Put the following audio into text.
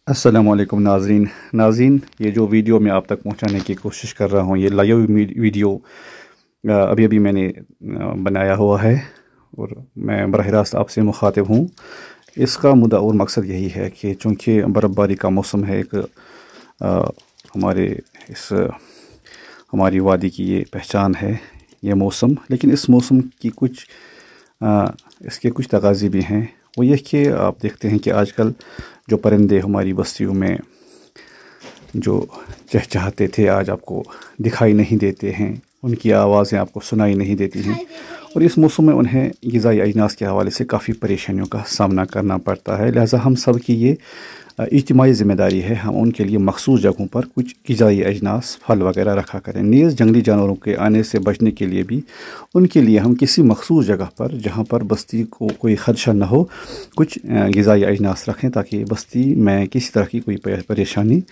अस्सलाम वालेकुम नाज़रीन, ये जो वीडियो मैं आप तक पहुंचाने की कोशिश कर रहा हूं, ये लाइव वीडियो अभी अभी मैंने बनाया हुआ है और मैं बराह रास्त आपसे मुखातिब हूं। इसका मुद्दा और मकसद यही है कि चूँकि बर्फ़बारी का मौसम है, एक हमारे इस हमारी वादी की ये पहचान है ये मौसम, लेकिन इस मौसम की इसके कुछ तकाज़े भी हैं। वो ये कि आप देखते हैं कि आजकल जो परिंदे हमारी बस्तियों में जो चहचहाते थे आज आपको दिखाई नहीं देते हैं, उनकी आवाज़ें आपको सुनाई नहीं देती हैं, और इस मौसम में उन्हें ग़िज़ाई अजनास के हवाले से काफ़ी परेशानियों का सामना करना पड़ता है। लिहाजा हम सब की ये इज्तिमाई ज़िम्मेदारी है, हम उनके लिए मखसूस जगहों पर कुछ ग़िज़ाई अजनास फल वगैरह रखा करें। नीज़ जंगली जानवरों के आने से बचने के लिए भी उनके लिए हम किसी मखसूस जगह पर, जहाँ पर बस्ती को कोई ख़दशा न हो, कुछ ग़िज़ाई अजनास रखें ताकि बस्ती में किसी तरह की कोई परेशानी